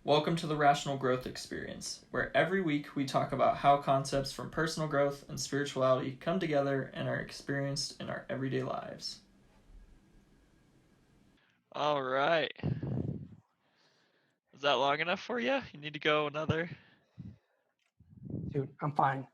Welcome to the Rational Growth Experience, where every week we talk about how concepts from personal growth and spirituality come together and are experienced in our everyday lives. All right. Is that long enough for you? You need to go another? Dude, I'm fine.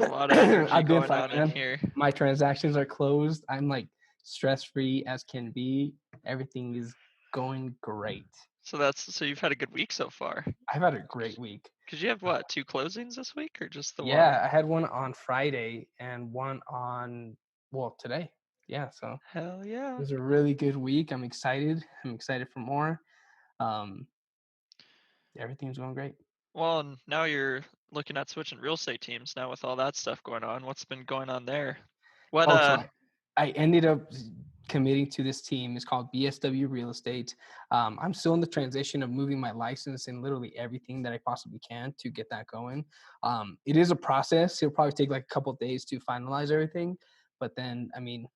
A lot of energy I've been going fine, on in man. here. My transactions are closed. I'm like stress free as can be. Everything is going great. So you've had a good week so far. I've had a great week. Cause you have what, 2 closings this week or just the one? Yeah, I had one on Friday and one on today. Yeah, so Hell it yeah. was a really good week. I'm excited. I'm excited for more. Um, Everything's going great. Well, and now you're looking at switching real estate teams now with all that stuff going on. What's been going on there? What Oh, so I ended up committing to this team. It's called BSW Real Estate. I'm still in the transition of moving my license and literally everything that I possibly can to get that going. It is a process. It'll probably take like a couple of days to finalize everything. But then, I mean,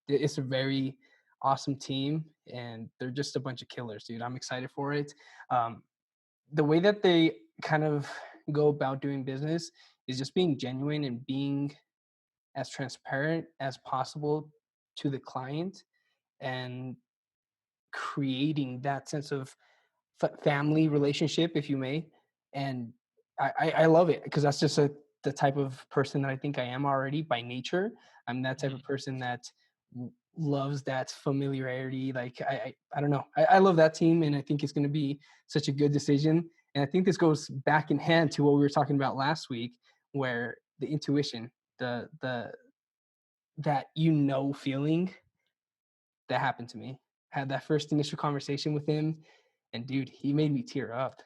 it's a very awesome team and they're just a bunch of killers, dude. I'm excited for it. The way that they kind of go about doing business is just being genuine and being as transparent as possible to the client and creating that sense of family relationship, if you may. And I love it because that's just the type of person that I think I am already by nature. I'm that type Mhm. of person that loves that familiarity. Like I don't know. I love that team, and I think it's going to be such a good decision. And I think this goes back in hand to what we were talking about last week, where the intuition, the that feeling that happened to me. Had that first initial conversation with him, and dude, he made me tear up.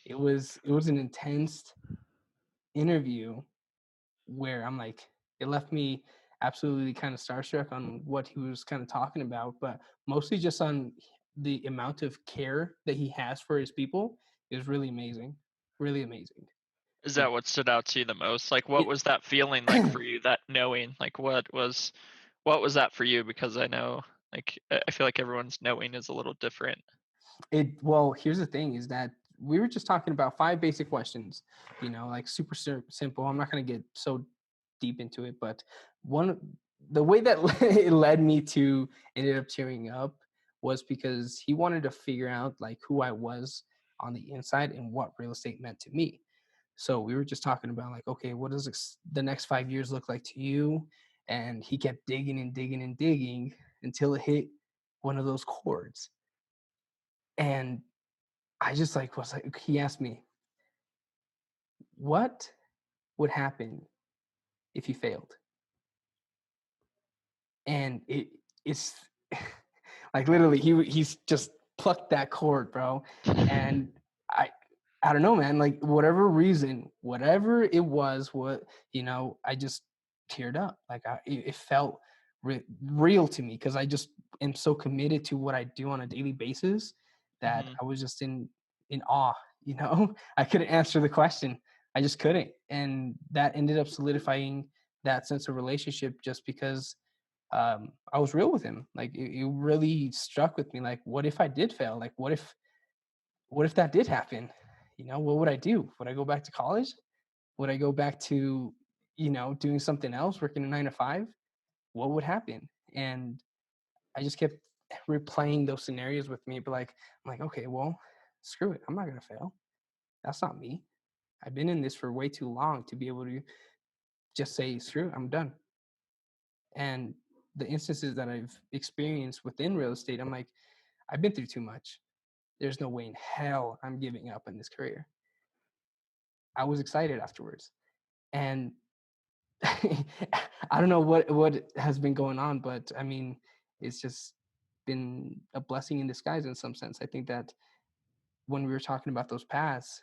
It was an intense interview where I'm like, it left me absolutely kind of starstruck on what he was kind of talking about, but mostly just on the amount of care that he has for his people is really amazing, really amazing. Is You that what stood out to you the most? Like what know, was that feeling like for you, that knowing? Like what was that for you? Because I know like I feel like everyone's knowing is a little different. well, here's the thing is that we were just talking about five basic questions, like super simple. I'm not going to get so deep into it, but one the way that it led me to ended up tearing up was because he wanted to figure out like who I was on the inside and what real estate meant to me. So we were just talking about like, okay, what does the next 5 years look like to you? And he kept digging and digging and digging until it hit one of those chords. And I just like was like he asked me, "What would happen if you failed?" And it's like literally he's just plucked that chord, bro. And I I don't know, man. Like whatever reason, whatever it was, I just teared up. Like it felt real to me because I just am so committed to what I do on a daily basis that Hmm. I was just in awe. I couldn't answer the question. I just couldn't, and that ended up solidifying that sense of relationship just because I was real with him. Like it really struck with me. Like, what if I did fail? Like, what if that did happen? What would I do? Would I go back to college? Would I go back to, doing something else, working a 9 to 5? What would happen? And I just kept replaying those scenarios with me. But like, I'm like, okay, well, screw it. I'm not gonna fail. That's not me. I've been in this for way too long to be able to just say, screw it, I'm done. And the instances that I've experienced within real estate, I'm like, I've been through too much. There's no way in hell I'm giving up in this career. I was excited afterwards. And I don't know what has been going on, but I mean, it's just been a blessing in disguise in some sense. I think that when we were talking about those paths,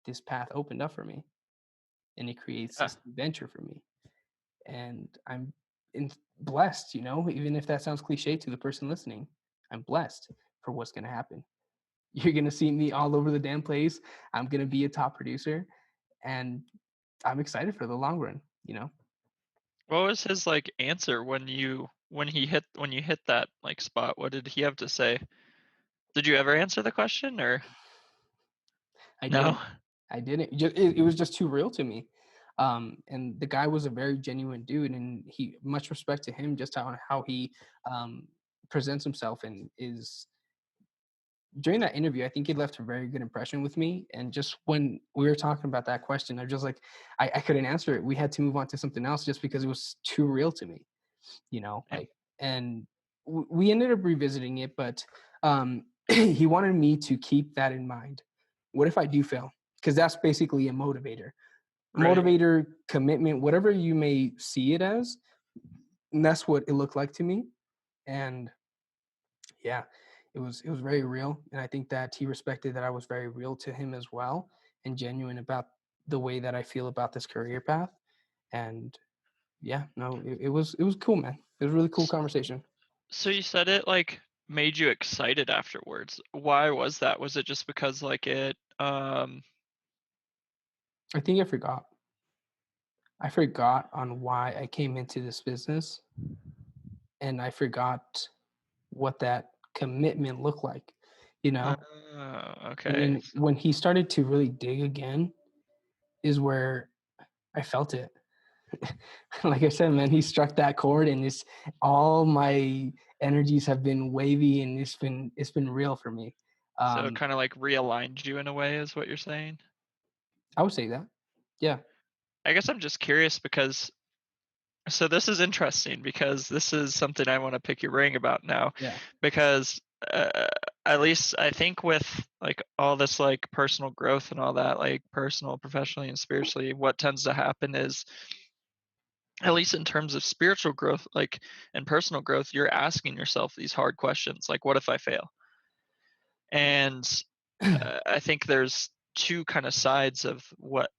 this path opened up for me and it creates Yeah. this adventure for me. And I'm blessed, even if that sounds cliche to the person listening. I'm blessed for what's going to happen. You're going to see me all over the damn place. I'm going to be a top producer and I'm excited for the long run. What was his like answer when you hit that like spot? What did he have to say? Did you ever answer the question or I no? didn't. I didn't. It was just too real to me. And the guy was a very genuine dude, and he much respect to him just how he um, presents himself and is during that interview. I think it left a very good impression with me. And just when we were talking about that question, I just like I couldn't answer it. We had to move on to something else just because it was too real to me. Yeah. Like, and we ended up revisiting it, but he wanted me to keep that in mind. What if I do fail? Because that's basically a motivator. Right. Commitment, whatever you may see it as. And that's what it looked like to me. And yeah, it was very real. And I think that he respected that I was very real to him as well and genuine about the way that I feel about this career path. And yeah, no, it was cool, man. It was a really cool S- conversation. So you said it like made you excited afterwards. Why was that? Was it just because like it I think I forgot. I forgot on why I came into this business, and I forgot what that commitment looked like, you know? And okay. then when he started to really dig again is where I felt it. Like I said, man, he struck that chord and it's all my energies have been wavy and it's been real for me. So it Um, kind of like realigned you in a way is what you're saying? I would say that. Yeah. I guess I'm just curious because so this is interesting because this is something I want to pick your brain about now Yeah. because uh, at least I think with like all this like personal growth and all that like personal, professionally and spiritually, what tends to happen is at least in terms of spiritual growth like and personal growth, you're asking yourself these hard questions like what if I fail? And I think there's two kind of sides of what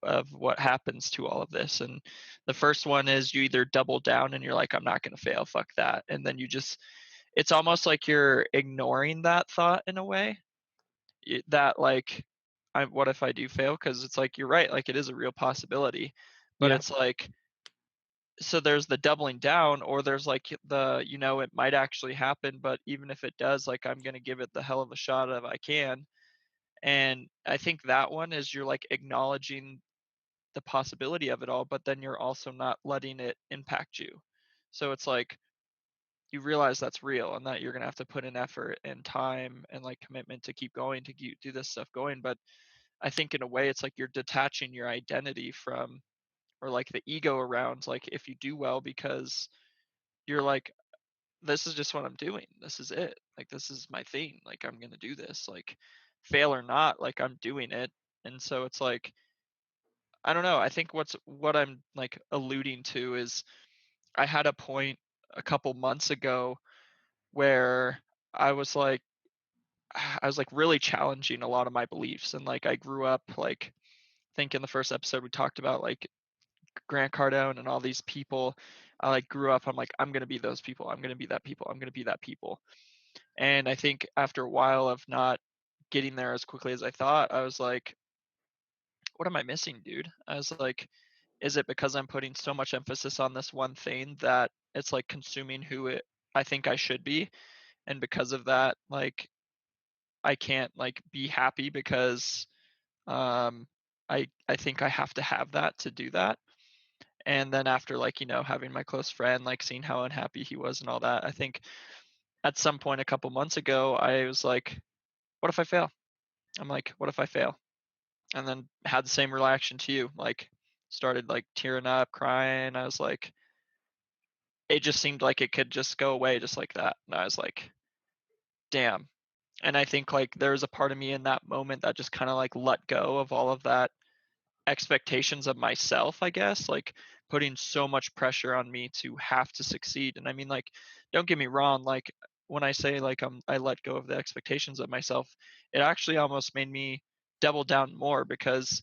happens to all of this. And the first one is you either double down and you're like, I'm not going to fail, fuck that, and then you just it's almost like you're ignoring that thought in a way. That like, what if I do fail? Because it's like you're right, like it is a real possibility, but Yeah. it's like so there's the doubling down or there's like the it might actually happen, but even if it does, like I'm going to give it the hell of a shot if I can. And I think that one is you're like acknowledging the possibility of it all, but then you're also not letting it impact you. So it's like you realize that's real and that you're going to have to put in effort and time and like commitment to keep going to do this stuff going. But I think in a way it's like you're detaching your identity from or like the ego around like if you do well because you're like this is just what I'm doing. This is it. Like this is my thing. Like I'm going to do this. Like fail or not, like I'm doing it. And so it's like I don't know. I think what I'm like alluding to is I had a point a couple months ago where I was like I was like really challenging a lot of my beliefs and like I grew up like I think in the first episode we talked about like Grant Cardone and all these people. I like grew up I'm like I'm going to be those people. I'm going to be that people. I'm going to be that people. And I think after a while of not getting there as quickly as I thought, I was like what am I missing, dude? I was like is it because I'm putting so much emphasis on this one thing that it's like consuming who I think I should be? And because of that, like I can't like be happy because um I think I have to have that to do that. And then after like, having my close friend, like seeing how unhappy he was and all that, I think at some point a couple months ago, I was like, what if I fail? I'm like, what if I fail? And then had the same reaction to you, like started like tearing up, crying. I was like, it just seemed like it could just go away just like that. And I was like, damn. And I think like there was a part of me in that moment that just kind of like let go of all of that expectations of myself, I guess, like putting so much pressure on me to have to succeed. And I mean, like, don't get me wrong, like when I say like I let go of the expectations of myself, it actually almost made me double down more because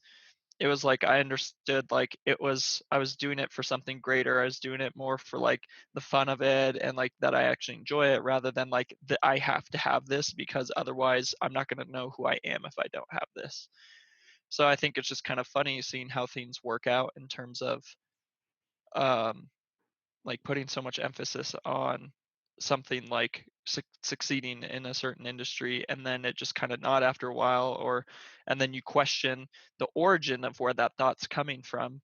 it was like I understood like it was I was doing it for something greater. I was doing it more for like the fun of it and like that I actually enjoy it rather than like that I have to have this because otherwise I'm not going to know who I am if I don't have this. So I think it's just kind of funny seeing how things work out in terms of um like putting so much emphasis on something like succeeding in a certain industry, and then it just kind of not after a while, or and then you question the origin of where that thought's coming from.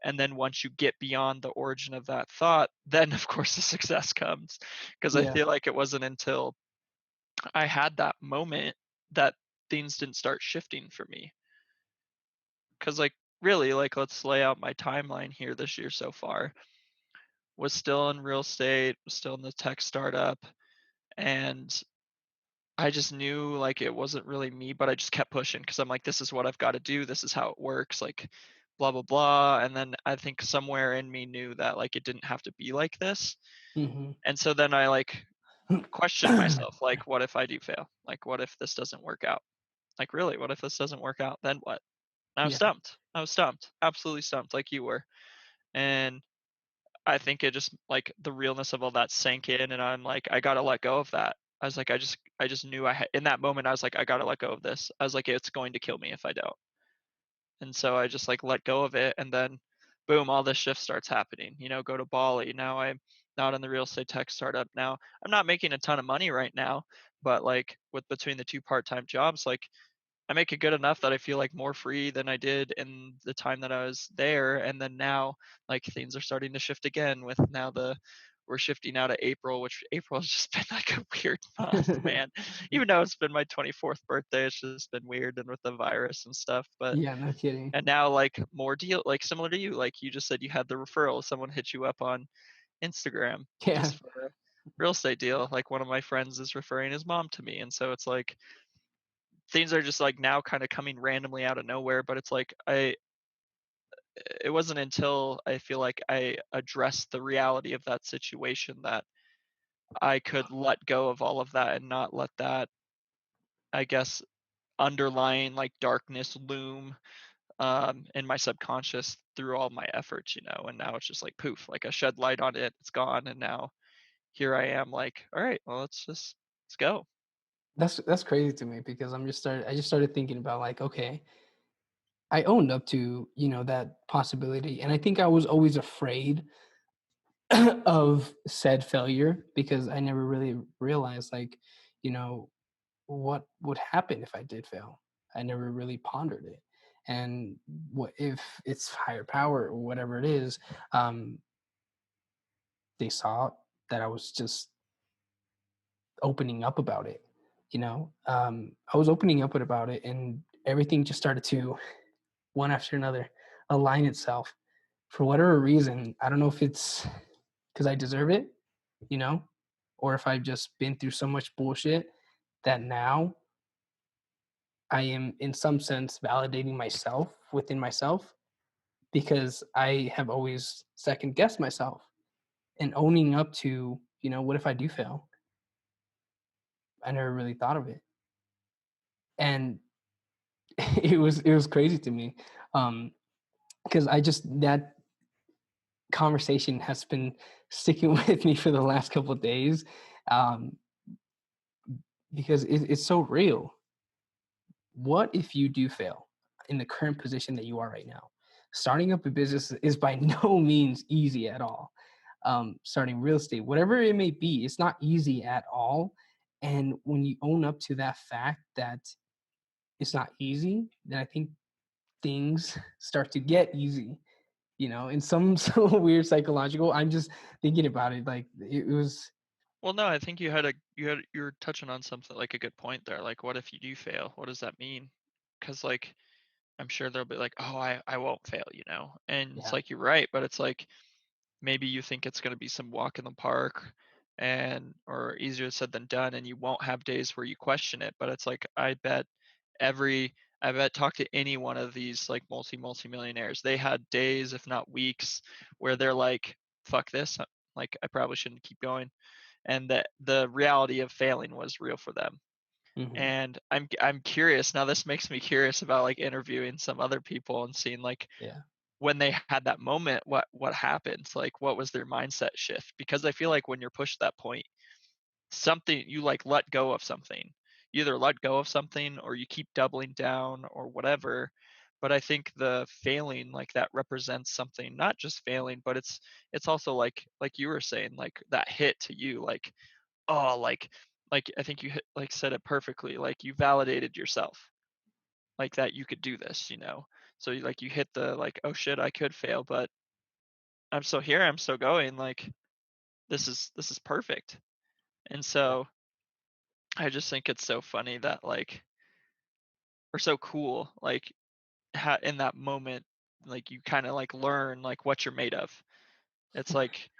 And then once you get beyond the origin of that thought, then of course the success comes. Because I Yeah. feel like it wasn't until I had that moment that things didn't start shifting for me. Because, like, really, like, let's lay out my timeline here this year so far. Was still in real estate, was still in the tech startup, and I just knew like it wasn't really me, but I just kept pushing because I'm like, this is what I've got to do. This is how it works. Like, blah blah blah. And then I think somewhere in me knew that like it didn't have to be like this. Hmm. And so then I like questioned myself, like, what if I do fail? Like, what if this doesn't work out? Like, really, what if this doesn't work out? Then what? And I was Yeah. stumped. I was stumped, absolutely stumped, like you were. And I think it just like the realness of all that sank in, and I'm like, I gotta let go of that. I was like, I just knew in that moment, I was like, I gotta let go of this. I was like, it's going to kill me if I don't. And so I just like let go of it, and then boom, all this shift starts happening. Go to Bali. Now I'm not in the real estate tech startup. Now I'm not making a ton of money right now, but like with between the two part-time jobs, like I make it good enough that I feel like more free than I did in the time that I was there. And then now, like things are starting to shift again. With now we're shifting out of April, which April has just been like a weird month, man. Even though it's been my 24th birthday, it's just been weird, and with the virus and stuff. But Yeah, no kidding. and now like more deal, like similar to you, like you just said, you had the referral. Someone hit you up on Instagram Yeah. just for a real estate deal. Like one of my friends is referring his mom to me, and so it's like things are just like now kind of coming randomly out of nowhere. But it's like it wasn't until I feel like I addressed the reality of that situation that I could let go of all of that and not let that, I guess, underlying like darkness loom in my subconscious through all my efforts. And now it's just like poof, like I shed light on it, it's gone, and now here I am like, all right, well, let's go. That's crazy to me because I just started thinking about like, okay, I owned up to, that possibility. And I think I was always afraid of said failure because I never really realized like, you know, what would happen if I did fail. I never really pondered it. And what if it's higher power or whatever it is, um, they saw that I was just opening up about it. I was opening up about it and everything just started to one after another align itself for whatever reason. I don't know if it's because I deserve it, you know, or if I've just been through so much bullshit that now I am, in some sense, validating myself within myself because I have always second guessed myself and owning up to, what if I do fail? I never really thought of it. And it was crazy to me. Because I just, that conversation has been sticking with me for the last couple of days. Um, because it's so real. What if you do fail in the current position that you are right now? Starting up a business is by no means easy at all. Starting real estate, whatever it may be, it's not easy at all. And when you own up to that fact that it's not easy, then I think things start to get easy. In some so weird psychological. I'm just thinking about it. Like it was, Well, no, I think you're touching on something like a good point there. Like, what if you do fail? What does that mean? Because like I'm sure they'll be like, oh, I won't fail. And it's yeah, like you're right, but it's like maybe you think it's going to be some walk in the park, and or easier said than done, and you won't have days where you question it. But it's like every I bet talk to any one of these like multi-millionaires, they had days, if not weeks, where they're like, fuck this, like I probably shouldn't keep going, and that the reality of failing was real for them. hmm, And I'm curious now. This makes me curious about like interviewing some other people and seeing like yeah, when they had that moment, what happened? Like what was their mindset shift? Because I feel like when you're pushed to that point, something you like let go of something. You either let go of something or you keep doubling down or whatever. But I think the failing, like that represents something, not just failing, but it's also like you were saying, like that hit to you, like, oh, like like I think you like said it perfectly. Like you validated yourself, like that you could do this, you know. So like you hit the like, oh shit, I could fail, but I'm still here. I'm still going. Like this is perfect. And so I just think it's so funny that like, or so cool, like in that moment, like you kind of like learn like what you're made of. It's like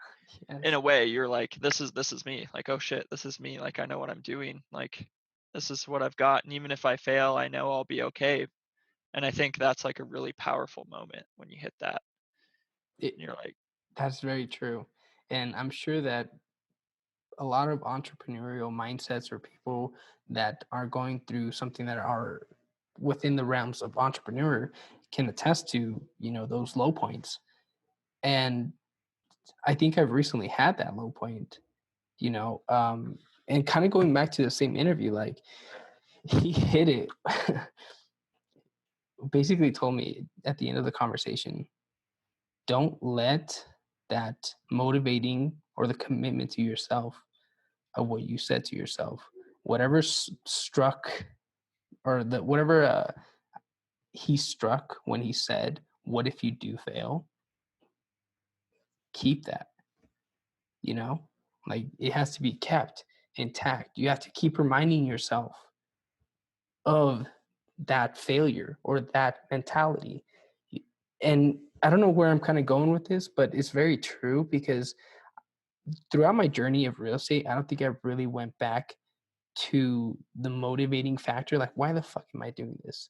in Yes. a way you're like, this is me. Like, oh shit, this is me. Like I know what I'm doing. Like this is what I've got. And even if I fail, I know I'll be okay. And I think that's like a really powerful moment when you hit that. It, And you're like, that's very true. And I'm sure that a lot of entrepreneurial mindsets or people that are going through something that are within the realms of entrepreneur can attest to, those low points. And I think I've recently had that low point, you know, um, and kind of going back to the same interview, like he hit it, basically told me at the end of the conversation, don't let that motivating or the commitment to yourself of what you said to yourself, whatever struck or the whatever he struck when he said, "What if you do fail?" Keep that, you know, like it has to be kept intact. You have to keep reminding yourself of that failure or that mentality. And I don't know where I'm kind of going with this, but it's very true because throughout my journey of real estate, I don't think I really went back to the motivating factor. Like, why the fuck am I doing this?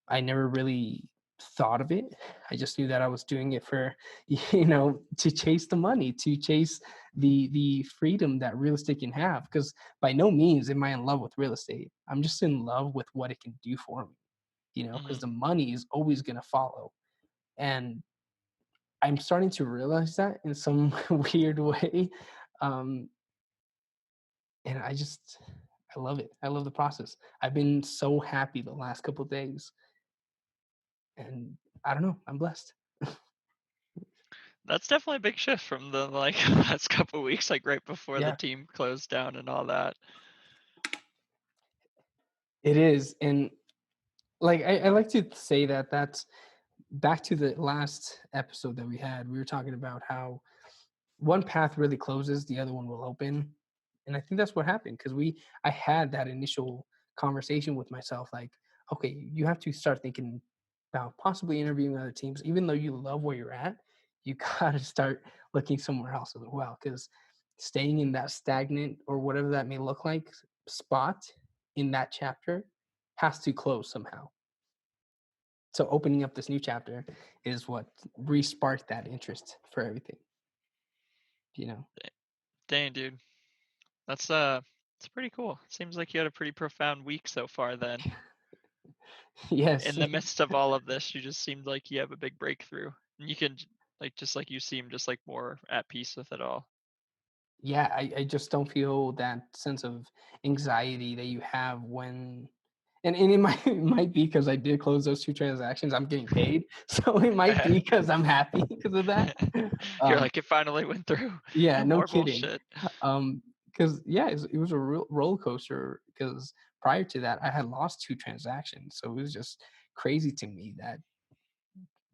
I never really thought of it. I just knew that I was doing it for, to chase the money, to chase the freedom that real estate can have. Because by no means am I in love with real estate. I'm just in love with what it can do for me, because mhm. the money is always gonna follow. And I'm starting to realize that in some weird way. Um, and I love it. I love the process. I've been so happy the last couple of days, and I don't know. I'm blessed. That's definitely a big shift from the like last couple weeks, like right before the Yeah, team closed down and all that. it is. And like I like to say that that's back to the last episode that we had. We were talking about how one path really closes, the other one will open. And I think that's what happened because I had that initial conversation with myself, like, okay, you have to start thinking about possibly interviewing other teams, even though you love where you're at, you gotta start looking somewhere else as well. Because staying in that stagnant or whatever that may look like spot in that chapter has to close somehow. So opening up this new chapter is what re-sparked that interest for everything, you know. Dang, dude. That's it's pretty cool. Seems like you had a pretty profound week so far then. Yes. In the midst of all of this, you just seemed like you have a big breakthrough. And you can like just like you seem just like more at peace with it all. Yeah, I just don't feel that sense of anxiety that you have when and it might it might be because I did close those 2 transactions, I'm getting paid, so it might be because 'cause I'm happy because of that. You're Um, like, it finally went through. yeah, No no more kidding. bullshit. Because yeah, it was a real roller coaster. Because prior to that, I had lost 2 transactions, so it was just crazy to me that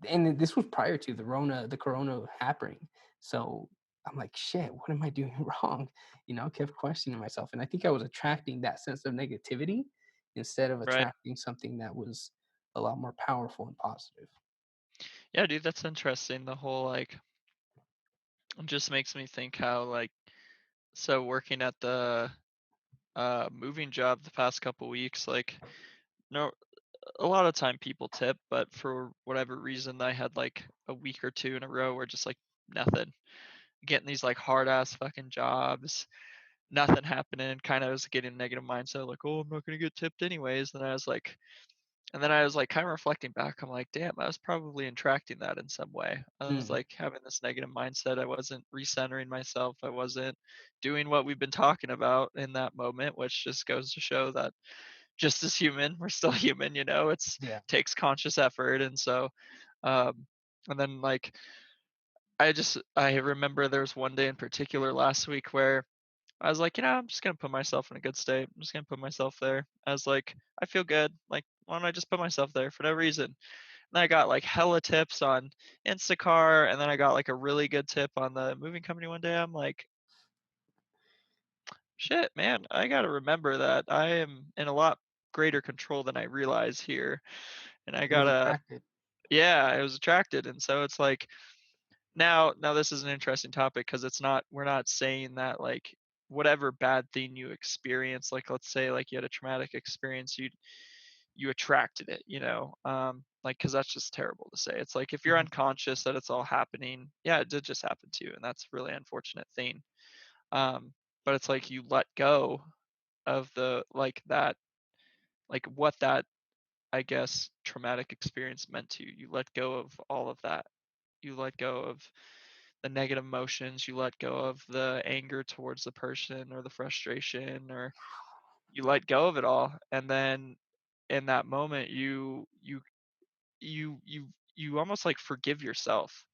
and this was prior to the corona happening. So I'm like, shit, what am I doing wrong? I kept questioning myself. And I think I was attracting that sense of negativity instead of Right. attracting something that was a lot more powerful and positive. Yeah, dude, that's interesting. The whole like it just makes me think how like so working at the moving job the past couple weeks, like no a lot of time people tip, but for whatever reason I had like a week or two in a row where just like nothing. Getting these like hard ass fucking jobs, nothing happening, kind of was getting a negative mindset, like, oh, I'm not gonna get tipped anyways. And then I was like kind of reflecting back, I'm like, damn, I was probably attracting that in some way. I was Mm, like having this negative mindset. I wasn't recentering myself. I wasn't doing what we've been talking about in that moment, which just goes to show that just as human, we're still human, it's yeah. takes conscious effort. And so um and then like I remember there was one day in particular last week where I was like, I'm just gonna put myself in a good state. I'm just gonna put myself there. I was like, I feel good. Like, why don't I just put myself there for no reason? And then I got like hella tips on Instacart, and then I got like a really good tip on the moving company one day. I'm like, shit, man, I gotta remember that I am in a lot greater control than I realize here. And I It was gotta, attracted. yeah, I was attracted. And so it's like, now this is an interesting topic because we're not saying that like whatever bad thing you experience, like let's say like you had a traumatic experience, you attracted it, like because that's just terrible to say. It's like if you're Mhm. unconscious that it's all happening, yeah, it did just happen to you, and that's a really unfortunate thing. Um, but it's like you let go of the like that, like what that, I guess, traumatic experience meant to you. You let go of all of that. You let go of the negative emotions, you let go of the anger towards the person or the frustration, or you let go of it all. And then in that moment you almost like forgive yourself.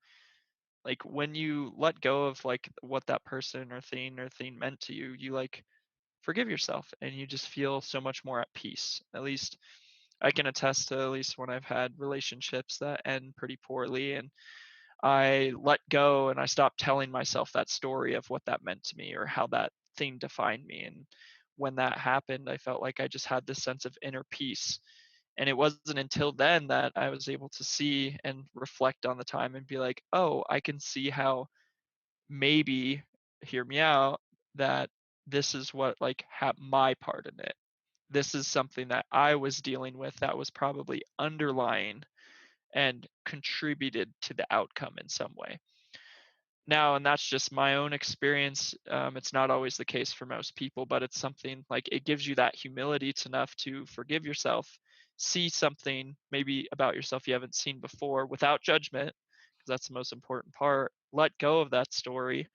Like when you let go of like what that person or thing meant to you, you like forgive yourself and you just feel so much more at peace. At least I can attest to, at least when I've had relationships that end pretty poorly, and I let go and I stopped telling myself that story of what that meant to me or how that thing defined me. And when that happened, I felt like I just had this sense of inner peace. And it wasn't until then that I was able to see and reflect on the time and be like, oh, I can see how maybe, hear me out, that this is what like had my part in it. This is something that I was dealing with that was probably underlying and contributed to the outcome in some way. Now, and that's just my own experience. It's not always the case for most people, but it's something like it gives you that humility to enough to forgive yourself, see something maybe about yourself you haven't seen before without judgment, because that's the most important part. Let go of that story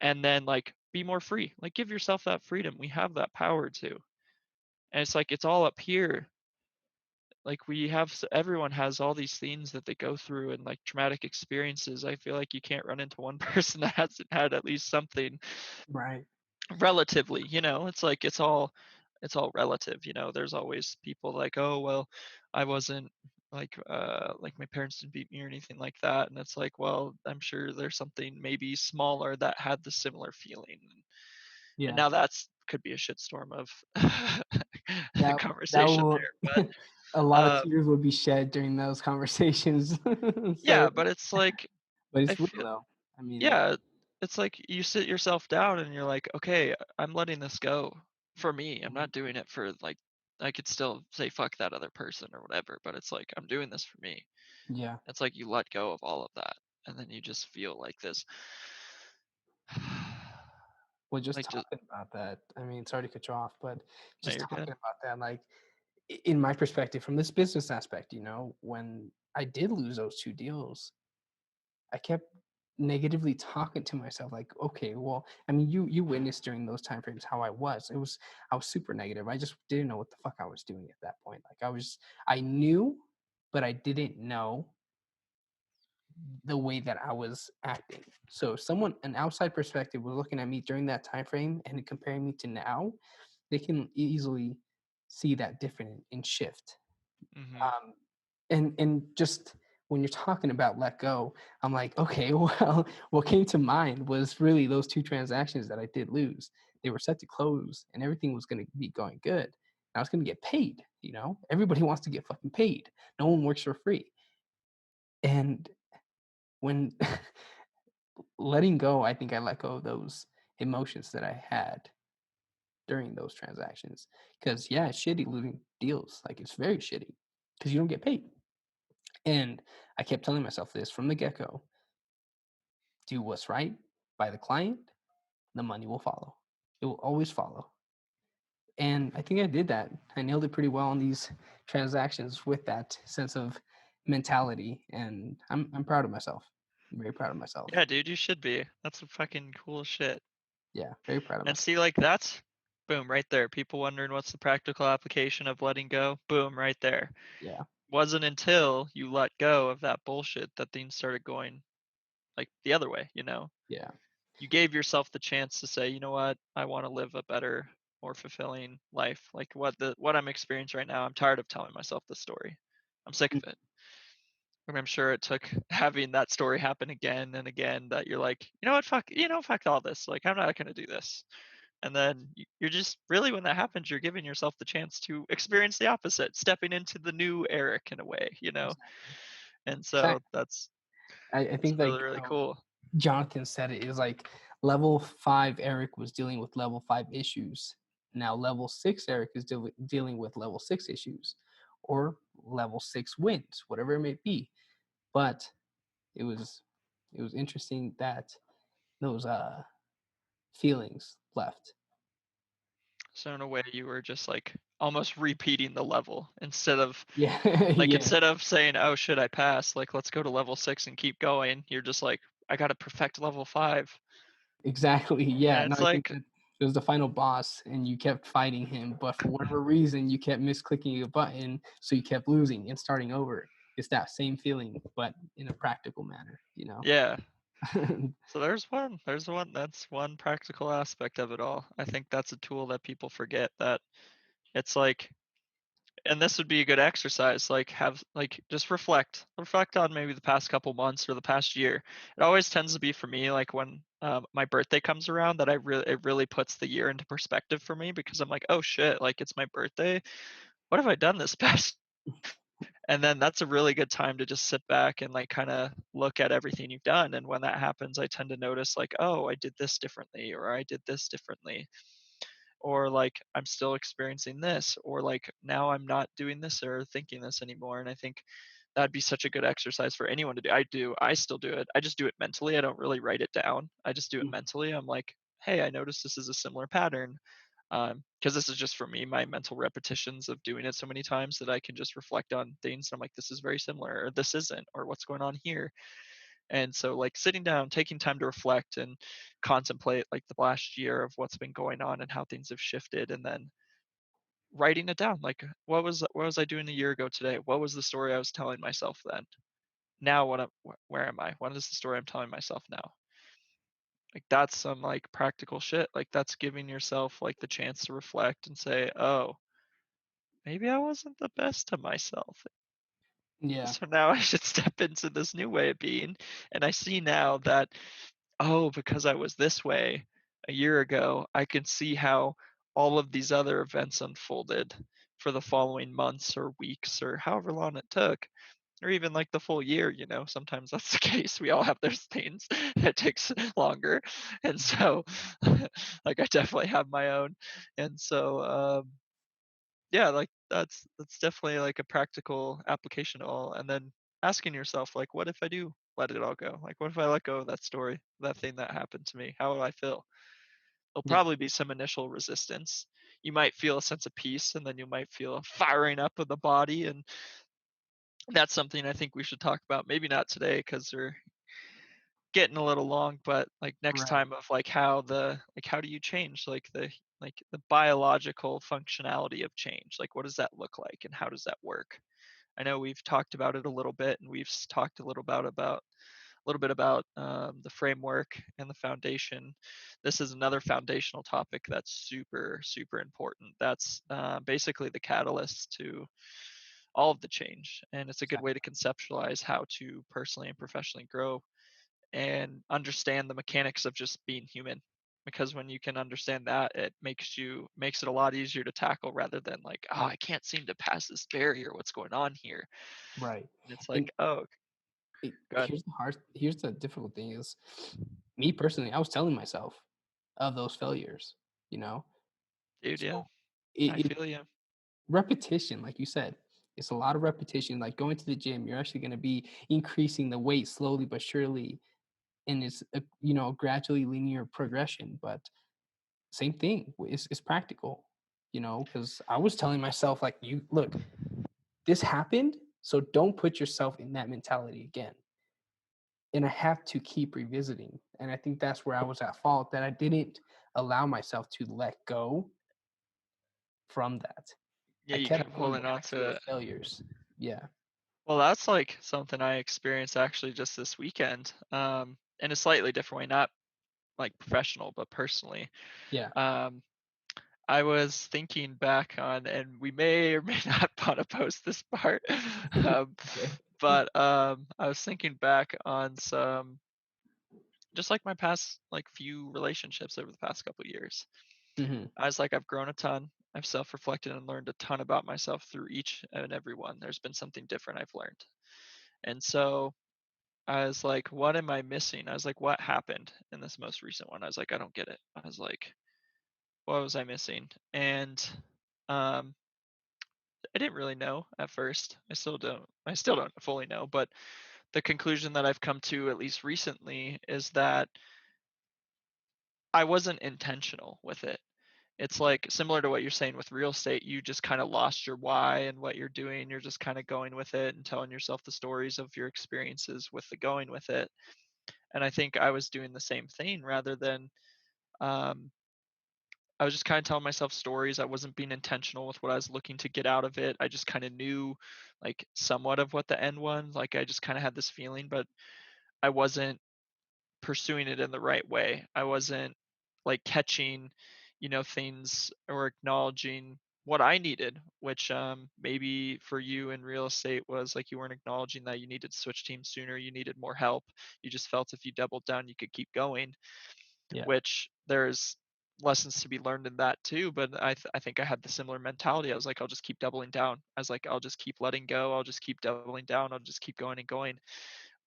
and then like be more free. Like give yourself that freedom. We have that power to. And it's like it's all up here. Like we have everyone has all these things that they go through and like traumatic experiences. I feel like you can't run into one person that hasn't had at least something Right. relatively. It's like it's all relative. There's always people like, oh well, I wasn't like my parents didn't beat me or anything like that. And it's like, well, I'm sure there's something maybe smaller that had the similar feeling. And Yeah. now that's could be a shitstorm of That that conversation will there. a lot of But tears would be shed during those conversations. So, yeah, but it's like but I it's real feel though. I mean, yeah, it's like you sit yourself down and you're like, okay, I'm letting this go for me. I'm mhm, not doing it for like I could still say fuck that other person or whatever, but it's like I'm doing this for me. yeah. It's like you let go of all of that and then you just feel like this Well, just like just talking about that. I mean, sorry to cut you off, but no, just you're talking good. about that, like in my perspective, from this business aspect, when I did lose those 2 deals, I kept negatively talking to myself like, okay, well, I mean, you witnessed during those time frames how I was. I was super negative. I just didn't know what the fuck I was doing at that point. Like I knew, but I didn't know the way that I was acting. So if someone an outside perspective was looking at me during that time frame and comparing me to now, they can easily see that different and shift. Mhm. Um, and just when you're talking about let go, I'm like, okay, well, what came to mind was really those 2 transactions that I did lose. They were set to close, and everything was going to be going good. I was going to get paid. Everybody wants to get fucking paid. No one works for free. And when letting go, I think I let go of those emotions that I had during those transactions. Because yeah, it's shitty losing deals. Like it's very shitty because you don't get paid. And I kept telling myself this from the get go: do what's right by the client, the money will follow. It will always follow. And I think I did that. I nailed it pretty well on these transactions with that sense of mentality. And I'm proud of myself. I'm very proud of myself. Yeah, dude, you should be. That's some fucking cool shit. Yeah, very proud of And myself. see, like that's boom right there. People wondering what's the practical application of letting go. Boom right there. Yeah. Wasn't until you let go of that bullshit that things started going like the other way. Yeah. you gave yourself the chance to say, you know what, I want to live a better, more fulfilling life. Like what I'm experiencing right now, I'm tired of telling myself this story. I'm sick of it. And I'm sure it took having that story happen again and again that you're like, you know what, fuck all this. Like, I'm not gonna do this. And then you're just really, when that happens, you're giving yourself the chance to experience the opposite, stepping into the new Eric in a way, you know. Exactly. And so Exactly. I that's think really like really cool. Jonathan said it is like level 5 Eric was dealing with level 5 issues. Now level 6 Eric is dealing with level 6 issues or level 6 wins, whatever it may be. But it was interesting that those feelings left. So in a way, you were just like almost repeating the level instead of Yeah. like Yeah. instead of saying, "Oh, should I pass?" Like, let's go to level 6 and keep going. You're just like, "I got to perfect level 5." Exactly. Yeah. And No, it's I think like, that it was the final boss and you kept fighting him, but for whatever reason you kept misclicking a button, so you kept losing and starting over. It's that same feeling, but in a practical manner, you know? yeah. So there's one that's one practical aspect of it all. I think that's a tool that people forget, that it's like, and this would be a good exercise, like have like just reflect on maybe the past couple months or the past year. It always tends to be for me like when my birthday comes around that it really puts the year into perspective for me, because I'm like, oh shit, like it's my birthday, what have I done this past? And then that's a really good time to just sit back and like kind of look at everything you've done. And when that happens, I tend to notice like, oh, I did this differently, or I did this differently, or like I'm still experiencing this, or like now I'm not doing this or thinking this anymore. And I think that'd be such a good exercise for anyone to do. I still do it. I just do it mentally. I don't really write it down. I just do it Mm. mentally. I'm like, hey, I noticed this is a similar pattern. Because this is just for me, my mental repetitions of doing it so many times that I can just reflect on things. And I'm like, this is very similar, or this isn't, or what's going on here. And so, like, sitting down, taking time to reflect and contemplate, like, the last year of what's been going on and how things have shifted, and then writing it down. Like, what was I doing a year ago today? What was the story I was telling myself then? Now, where am I? What is the story I'm telling myself now? Like, that's some like practical shit. Like, that's giving yourself like the chance to reflect and say, oh, maybe I wasn't the best to myself. Yeah. So now I should step into this new way of being. And I see now that, oh, because I was this way a year ago, I can see how all of these other events unfolded for the following months or weeks or however long it took, or even like the full year. Sometimes that's the case. We all have those things that takes longer. And so, like, I definitely have my own. And so, yeah, like that's definitely like a practical application of all. And then asking yourself, like, what if I do let it all go? Like, what if I let go of that story, that thing that happened to me? How will I feel? There'll Yeah. probably be some initial resistance. You might feel a sense of peace, and then you might feel a firing up of the body. And that's something I think we should talk about. Maybe not today because we're getting a little long, but like next Right. time, of like how do you change like the biological functionality of change? Like, what does that look like, and how does that work? I know we've talked about it a little bit, and we've talked a little bit about the framework and the foundation. This is another foundational topic that's super super important. That's basically the catalyst to all of the change, and it's a good way to conceptualize how to personally and professionally grow and understand the mechanics of just being human. Because when you can understand that, it makes it a lot easier to tackle, rather than like, oh, I can't seem to pass this barrier, what's going on here? Right. And it's And like, oh, good, here's the difficult thing is, me personally, I was telling myself of those failures, you know? dude, So yeah, I it feel you. repetition, like you said, it's a lot of repetition. Like going to the gym, you're actually going to be increasing the weight slowly but surely, and it's a, gradually linear progression. But same thing, it's practical, because I was telling myself like, you look, this happened, so don't put yourself in that mentality again. And I have to keep revisiting, and I think that's where I was at fault, that I didn't allow myself to let go from that. Yeah, I you kept kept going holding on back to to those it. failures. Yeah. Well, that's like something I experienced actually just this weekend, in a slightly different way. Not like professional, but personally. Yeah. Um, I was thinking back on, and we may or may not want to post this part, Okay. but I was thinking back on some, just like my past like few relationships over the past couple years. Hmm. I was like, I've grown a ton. I've self-reflected and learned a ton about myself through each and every one. There's been something different I've learned. And so I was like, what am I missing? I was like, what happened in this most recent one? I was like, I don't get it. I was like, what was I missing? And um, I didn't really know at first. I still don't. I still don't fully know. But the conclusion that I've come to, at least recently, is that I wasn't intentional with it. It's like similar to what you're saying with real estate. You just kind of lost your why and what you're doing. You're just kind of going with it and telling yourself the stories of your experiences with the going with it. And I think I was doing the same thing rather than um, I was just kind of telling myself stories. I wasn't being intentional with what I was looking to get out of it. I just kind of knew like somewhat of what the end was. Like I just kind of had this feeling, but I wasn't pursuing it in the right way. I wasn't like catching, things or acknowledging what I needed, which maybe for you in real estate was like you weren't acknowledging that you needed to switch teams sooner, you needed more help. You just felt if you doubled down, you could keep going, Yeah. which there's lessons to be learned in that too. But I think I had the similar mentality. I was like, I'll just keep doubling down. I was like, I'll just keep letting go. I'll just keep doubling down. I'll just keep going and going.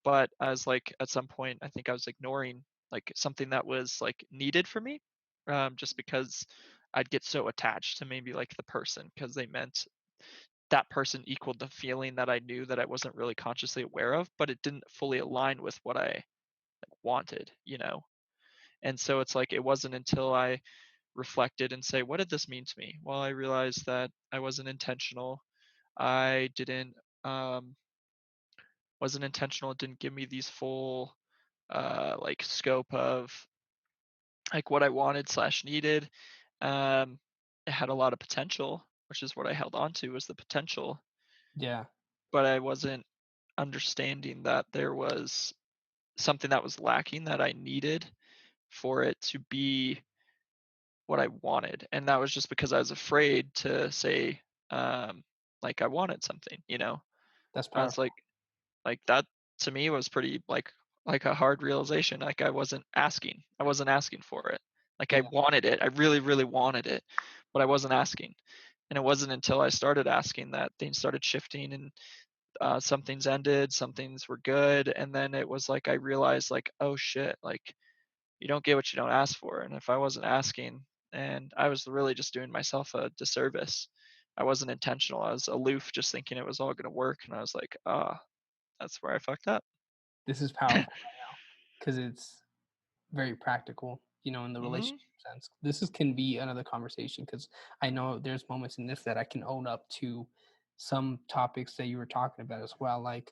But as like at some point, I think I was ignoring like something that was like needed for me, just because I'd get so attached to maybe like the person because they meant that person equaled the feeling that I knew that I wasn't really consciously aware of, but it didn't fully align with what I wanted. And so it's like it wasn't until I reflected and say, what did this mean to me? Well, I realized that I wasn't intentional. I didn't um, wasn't intentional. It didn't give me these full like scope of like what I wanted slash needed. It had a lot of potential, which is what I held on to was the potential, Yeah. but I wasn't understanding that there was something that was lacking that I needed for it to be what I wanted. And that was just because I was afraid to say like I wanted something. That's I was powerful. like that to me was pretty like a hard realization. Like I wasn't asking. I wasn't asking for it. Like I Yeah. wanted it. I really, really wanted it, but I wasn't asking. And it wasn't until I started asking that things started shifting and some things ended, some things were good, and then it was like I realized like, oh shit, like you don't get what you don't ask for. And if I wasn't asking, and I was really just doing myself a disservice. I wasn't intentional. I was aloof, just thinking it was all going to work, and I was like, that's where I fucked up. This is powerful because it's very practical, in the Hmm. relationship sense. This can be another conversation because I know there's moments in this that I can own up to some topics that you were talking about as well. Like,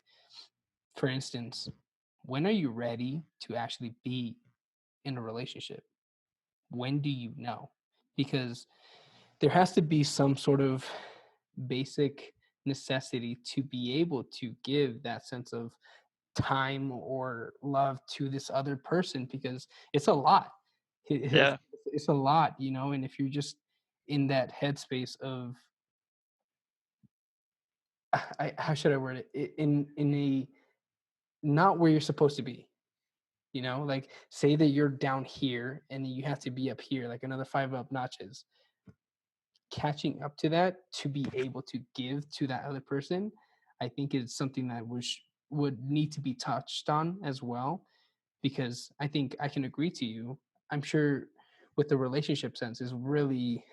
for instance, when are you ready to actually be in a relationship? When do you know? Because there has to be some sort of basic necessity to be able to give that sense of time or love to this other person because it's a lot. It's, Yeah. it's a lot, and if you're just in that headspace of how should I word it? In a not where you're supposed to be, like say that you're down here and you have to be up here, like another 5 up notches. Catching up to that to be able to give to that other person, I think is something that would need to be touched on as well, because I think I can agree to you. I'm sure with the relationship sense is really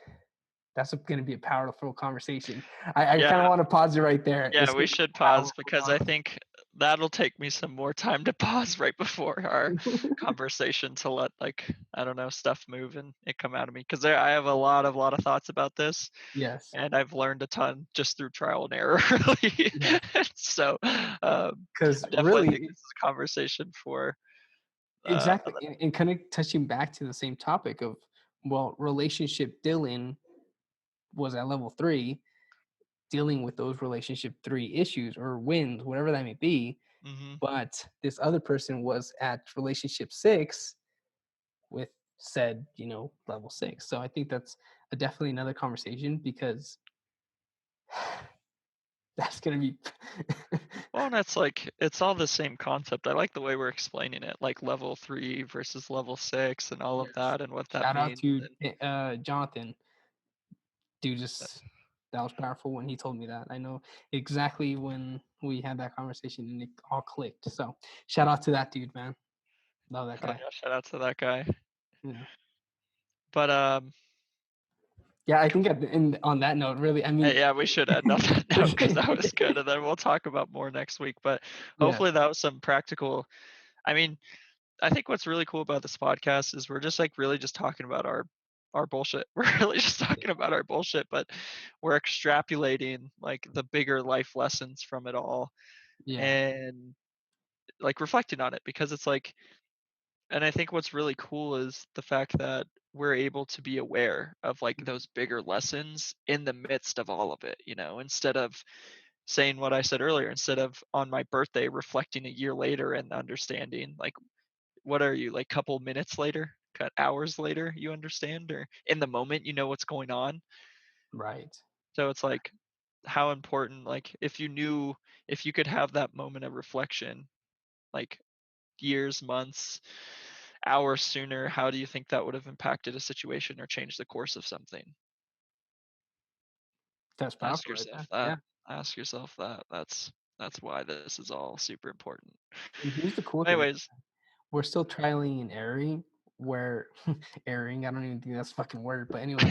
that's going to be a powerful conversation. I kind of Yeah. want to pause it right there. Yeah, It's we going to should be a pause powerful because I think that'll take me some more time to pause right before our conversation. conversation to let like I don't know stuff move and it come out of me because I have a lot of thoughts about this Yes. and I've learned a ton just through trial and error really. Yeah. So Because I definitely think really, this is a conversation for exactly, and kind of touching back to the same topic of, well, relationship Dylan was at level 3, dealing with those relationship 3 issues or wins, whatever that may be. hmm But this other person was at relationship 6, with said, level 6. So I think that's definitely another conversation because that's gonna be Well, and it's like it's all the same concept. I like the way we're explaining it, like level 3 versus level 6 and all of yes. that and what that Shout out means. to And Jonathan. Dude, just that was powerful when he told me that. I know exactly when we had that conversation and it all clicked. So shout out to that dude, man. Love that hell guy. yeah, shout out to that guy. Yeah. But Yeah, I think on that note, really, I mean, yeah, we should end on that note because that was good, and then we'll talk about more next week. But yeah, hopefully that was some practical. I mean, I think what's really cool about this podcast is we're just like really just talking about our bullshit. We're really just talking about our bullshit, but we're extrapolating like the bigger life lessons from it all yeah, and like reflecting on it because it's like, and I think what's really cool is the fact that we're able to be aware of like those bigger lessons in the midst of all of it, instead of saying what I said earlier, instead of on my birthday reflecting a year later and understanding like what are you like couple minutes later, hours later you understand, or in the moment you know what's going on. right. So it's like how important, like if you could have that moment of reflection like years, months, hours sooner, how do you think that would have impacted a situation or changed the course of something? That's Ask powerful right yourself there. that. Yeah. Ask yourself that. That's why this is all super important. And here's the cool thing. Anyways, We're still trialing and erroring where erroring, I don't even think that's a fucking word, but anyway,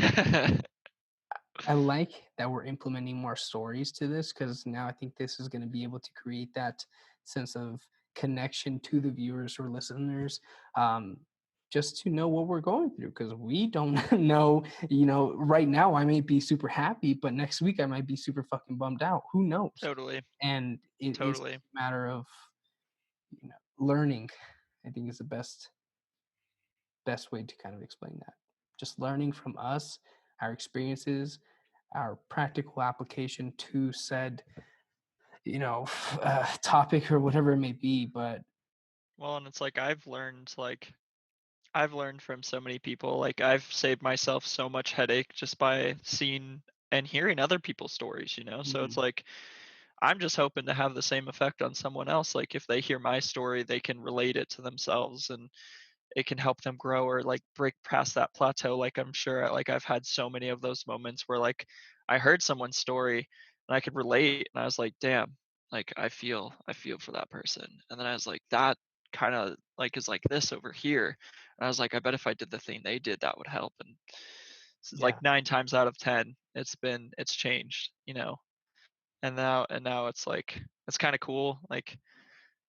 I like that we're implementing more stories to this because now I think this is going to be able to create that sense of connection to the viewers or listeners, um, just to know what we're going through because we don't know. Right now I may be super happy, but next week I might be super fucking bummed out. Who knows? totally, And it's totally, a matter of learning. I think is the best way to kind of explain that. Just learning from us, our experiences, our practical application to said, topic or whatever it may be. But well, and it's like I've learned from so many people. Like I've saved myself so much headache just by seeing and hearing other people's stories. So it's mm, like I'm just hoping to have the same effect on someone else. Like if they hear my story, they can relate it to themselves and it can help them grow or like break past that plateau. Like I'm sure like I've had so many of those moments where like I heard someone's story and I could relate and I was like, damn, like I feel for that person. And then I was like, that kind of like is like this over here. And I was like, I bet if I did the thing they did, that would help. And this is like yeah, 9 times out of 10, it's changed. And now it's like it's kind of cool. Like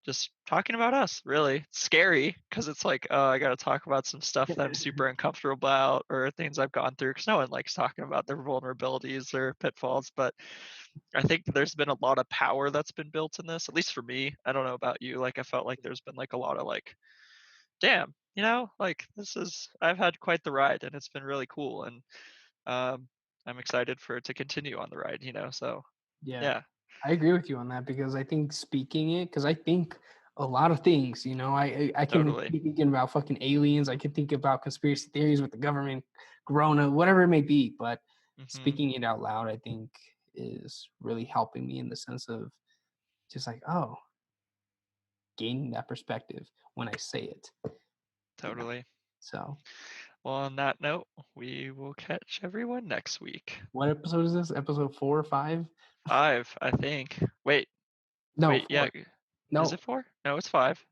just talking about us, really. It's scary because it's like, oh, I got to talk about some stuff that I'm super uncomfortable about or things I've gone through because no one likes talking about their vulnerabilities or pitfalls. But I think there's been a lot of power that's been built in this, at least for me. I don't know about you. Like, I felt like there's been like a lot of like, damn, like I've had quite the ride and it's been really cool. And um, I'm excited for it to continue on the ride. So yeah, yeah, I agree with you on that because I think speaking it, because I think a lot of things, I can totally. be thinking about fucking aliens. I can think about conspiracy theories with the government, Corona, whatever it may be. But Hmm. speaking it out loud, I think is really helping me in the sense of just like, oh, gaining that perspective when I say it, you know. Totally. So, Well, on that note, we will catch everyone next week. what episode is this? Episode 4 or 5? 5, I think. Wait, No, wait, yeah. 4. Is No. it 4? No, it's 5.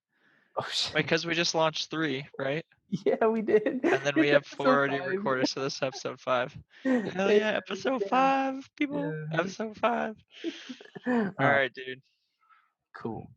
Oh Wait, shit. because we just launched 3, right? Yeah, we did. And then we It's have 4 episode already 5. recorded, so this is episode 5. Hell Yeah, yeah, episode yeah, 5, people. yeah. Episode 5. All All right, right, dude. cool.